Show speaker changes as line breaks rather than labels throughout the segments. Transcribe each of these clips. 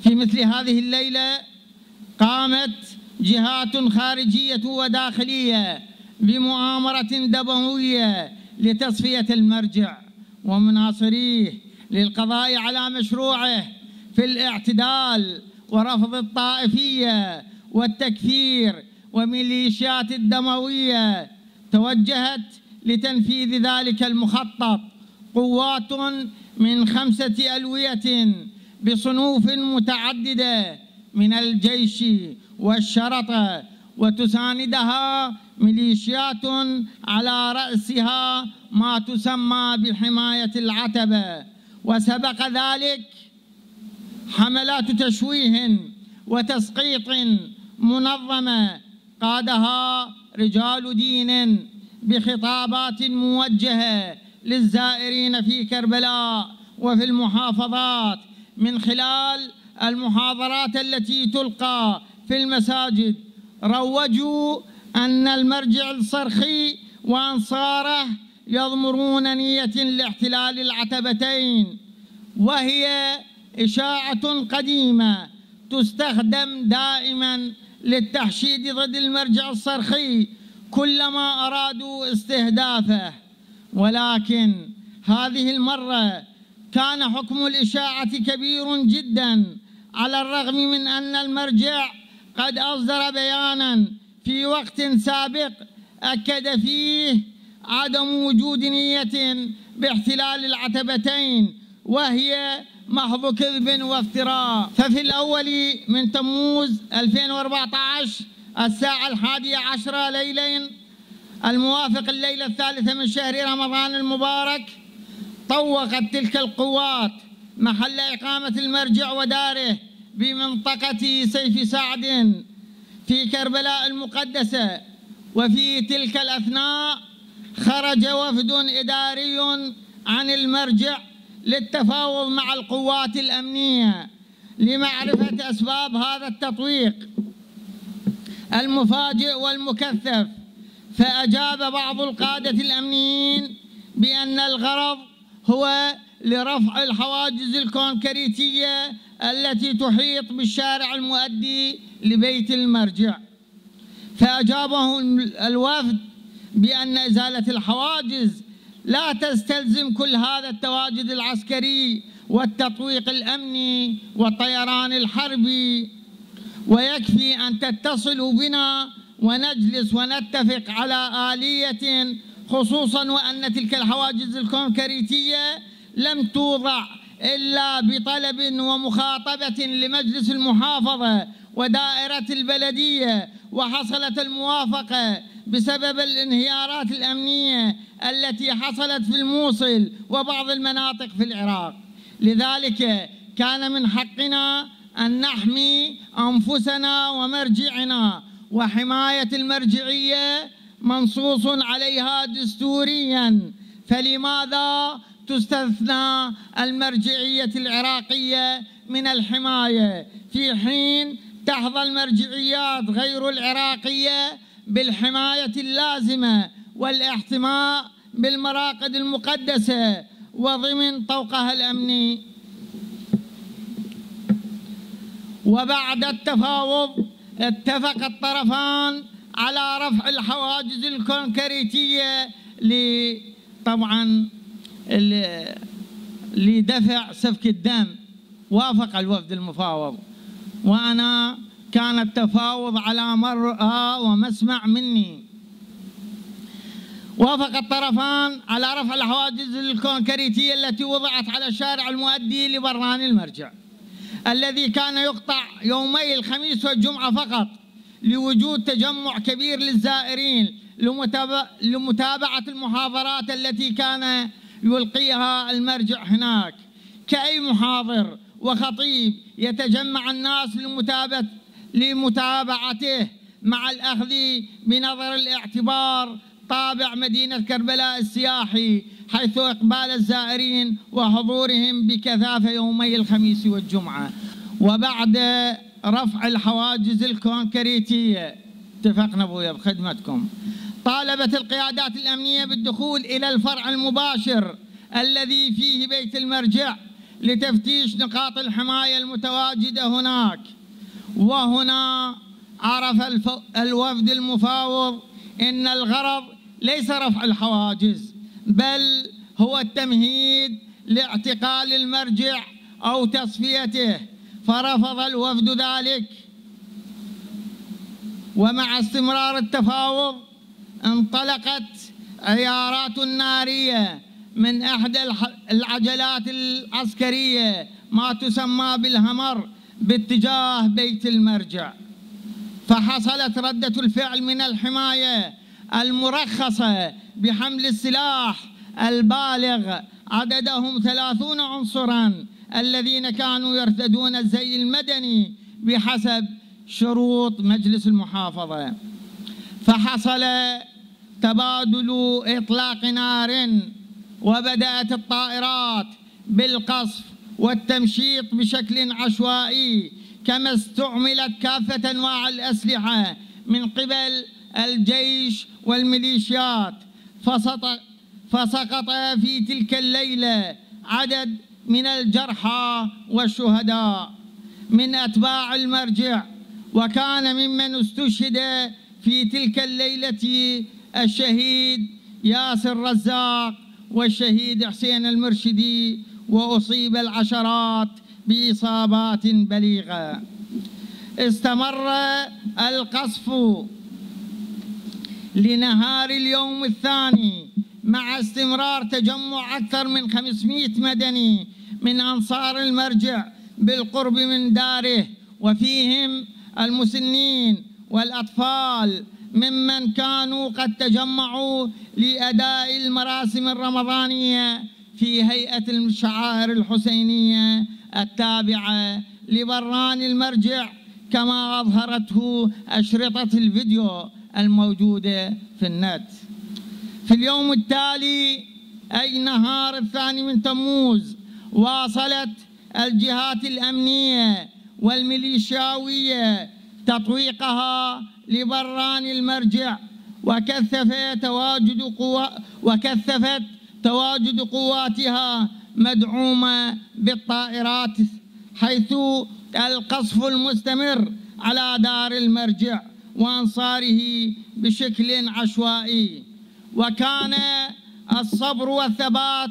في مثل هذه الليلة قامت جهات خارجية وداخلية بمؤامرة دموية لتصفية المرجع ومناصريه للقضاء على مشروعه في الاعتدال ورفض الطائفية والتكفير وميليشيات الدموية. توجهت لتنفيذ ذلك المخطط قوات من 5 ألوية بصنوف متعددة من الجيش والشرطة، وتساندها ميليشيات على رأسها ما تسمى بحماية العتبة. وسبق ذلك حملات تشويه وتسقيط منظمة قادها رجال دين بخطابات موجهة للزائرين في كربلاء وفي المحافظات من خلال المحاضرات التي تلقى في المساجد. روجوا أن المرجع الصرخي وأنصاره يضمرون نية لاحتلال العتبتين، وهي إشاعة قديمة تستخدم دائما للتحشيد ضد المرجع الصرخي كلما أرادوا استهدافه. ولكن هذه المرة كان حكم الإشاعة كبير جدا، على الرغم من أن المرجع قد أصدر بيانا في وقت سابق أكد فيه عدم وجود نية باحتلال العتبتين، وهي محض كذب وافتراء. ففي الأول من تموز 2014 الساعة 11 ليلا الموافق الليلة 3 من شهر رمضان المبارك، طوقت تلك القوات محل إقامة المرجع وداره بمنطقة سيف سعد في كربلاء المقدسة. وفي تلك الأثناء خرج وفد إداري عن المرجع للتفاوض مع القوات الأمنية لمعرفة أسباب هذا التطويق المفاجئ والمكثف. فأجاب بعض القادة الأمنيين بأن الغرض هو لرفع الحواجز الكونكريتية التي تحيط بالشارع المؤدي لبيت المرجع. فأجابه الوفد بأن إزالة الحواجز لا تستلزم كل هذا التواجد العسكري والتطويق الأمني والطيران الحربي، ويكفي أن تتصلوا بنا ونجلس ونتفق على آلية، خصوصا وأن تلك الحواجز الكونكريتية لم توضع إلا بطلب ومخاطبة لمجلس المحافظة ودائرة البلدية، وحصلت الموافقة بسبب الانهيارات الأمنية التي حصلت في الموصل وبعض المناطق في العراق. لذلك كان من حقنا أن نحمي أنفسنا ومرجعنا، وحماية المرجعية منصوص عليها دستوريا، فلماذا تستثنى المرجعية العراقية من الحماية في حين تحظى المرجعيات غير العراقية بالحماية اللازمة والاحتماء بالمراقد المقدسة وضمن طوقها الأمني؟ وبعد التفاوض اتفق الطرفان على رفع الحواجز الكونكريتية طبعا لدفع سفك الدم. وافق الوفد المفاوض، وأنا كان التفاوض على مرأى ومسمع مني. وافق الطرفان على رفع الحواجز الكونكريتية التي وضعت على الشارع المؤدي لبران المرجع، الذي كان يقطع يومي الخميس والجمعة فقط لوجود تجمع كبير للزائرين لمتابعة المحاضرات التي كان يلقيها المرجع هناك. كأي محاضر وخطيب يتجمع الناس لمتابعته مع الأخذ بنظر الاعتبار طابع مدينة كربلاء السياحي، حيث إقبال الزائرين وحضورهم بكثافة يومي الخميس والجمعة. وبعد رفع الحواجز الكونكريتية، اتفقنا ابويا بخدمتكم، طالبت القيادات الأمنية بالدخول إلى الفرع المباشر الذي فيه بيت المرجع لتفتيش نقاط الحماية المتواجدة هناك. وهنا عرف الوفد المفاوض أن الغرض ليس رفع الحواجز، بل هو التمهيد لاعتقال المرجع أو تصفيته، فرفض الوفد ذلك. ومع استمرار التفاوض انطلقت عيارات نارية من إحدى العجلات العسكرية ما تسمى بالهمر باتجاه بيت المرجع، فحصلت ردة الفعل من الحماية المرخصة بحمل السلاح البالغ عددهم 30 عنصراً الذين كانوا يرتدون الزي المدني بحسب شروط مجلس المحافظة. فحصل تبادل إطلاق نار، وبدأت الطائرات بالقصف والتمشيط بشكل عشوائي، كما استعملت كافة أنواع الأسلحة من قبل الجيش والميليشيات. فسقط في تلك الليلة عدد من الجرحى والشهداء من أتباع المرجع، وكان ممن استشهد في تلك الليلة الشهيد ياسر رزاق والشهيد حسين المرشدي، وأصيب العشرات بإصابات بليغة. استمر القصف لنهار اليوم الثاني مع استمرار تجمع أكثر من 500 مدني من أنصار المرجع بالقرب من داره، وفيهم المسنين والأطفال ممن كانوا قد تجمعوا لأداء المراسم الرمضانية في هيئة الشعائر الحسينية التابعة لبران المرجع، كما أظهرته أشرطة الفيديو الموجودة في النت. في اليوم التالي أي نهار 2 تموز واصلت الجهات الأمنية والميليشياوية تطويقها لبران المرجع، وكثفت تواجد قواتها مدعومة بالطائرات، حيث القصف المستمر على دار المرجع وأنصاره بشكل عشوائي. وكان الصبر والثبات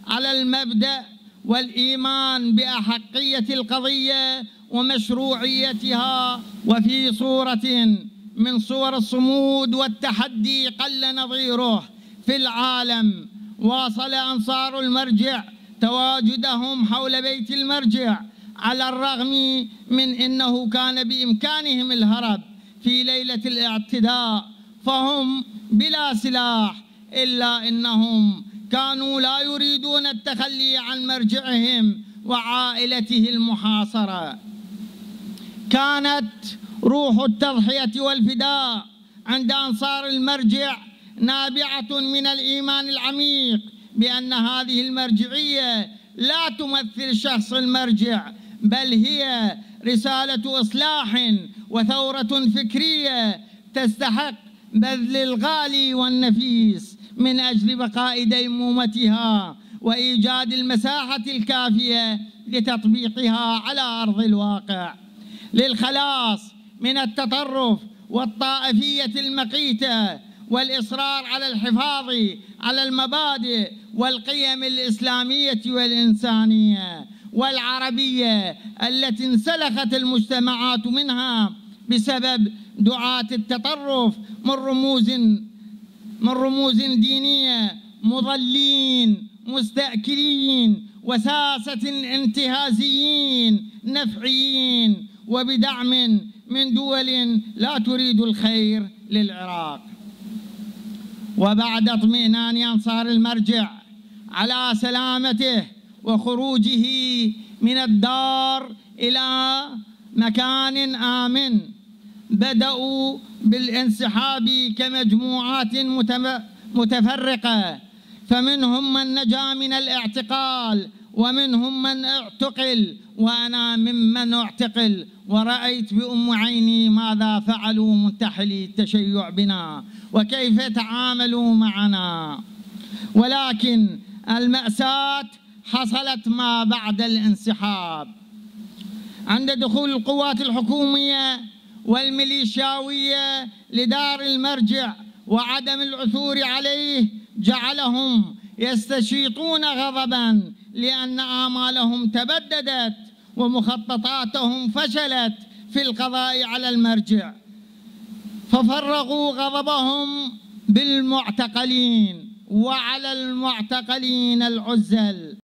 على المبدأ والإيمان بأحقية القضية ومشروعيتها، وفي صورة من صور الصمود والتحدي قل نظيره في العالم. واصل أنصار المرجع تواجدهم حول بيت المرجع على الرغم من أنه كان بإمكانهم الهرب في ليلة الاعتداء، فهم بلا سلاح، إلا أنهم كانوا لا يريدون التخلي عن مرجعهم وعائلته المحاصرة. كانت روح التضحية والفداء عند أنصار المرجع نابعة من الإيمان العميق بأن هذه المرجعية لا تمثل شخص المرجع، بل هي رسالة إصلاح وثورة فكرية تستحق بذل الغالي والنفيس من أجل بقاء ديمومتها وإيجاد المساحة الكافية لتطبيقها على أرض الواقع، للخلاص من التطرف والطائفية المقيتة، والإصرار على الحفاظ على المبادئ والقيم الإسلامية والإنسانية والعربية التي انسلخت المجتمعات منها بسبب دعاة التطرف من رموز دينية مضلين مستأكلين وساسة انتهازيين نفعيين، وبدعم من دول لا تريد الخير للعراق. وبعد اطمئنان أنصار المرجع على سلامته وخروجه من الدار إلى مكان آمن، بدأوا بالانسحاب كمجموعات متفرقة، فمنهم من نجا من الاعتقال ومنهم من اعتقل، وأنا ممن اعتقل، ورأيت بأم عيني ماذا فعلوا منتحلي التشيع بنا وكيف تعاملوا معنا. ولكن المأساة حصلت ما بعد الانسحاب. عند دخول القوات الحكومية والميليشياوية لدار المرجع وعدم العثور عليه جعلهم يستشيطون غضبا لأن آمالهم تبددت ومخططاتهم فشلت في القضاء على المرجع، ففرغوا غضبهم بالمعتقلين، وعلى المعتقلين العزل.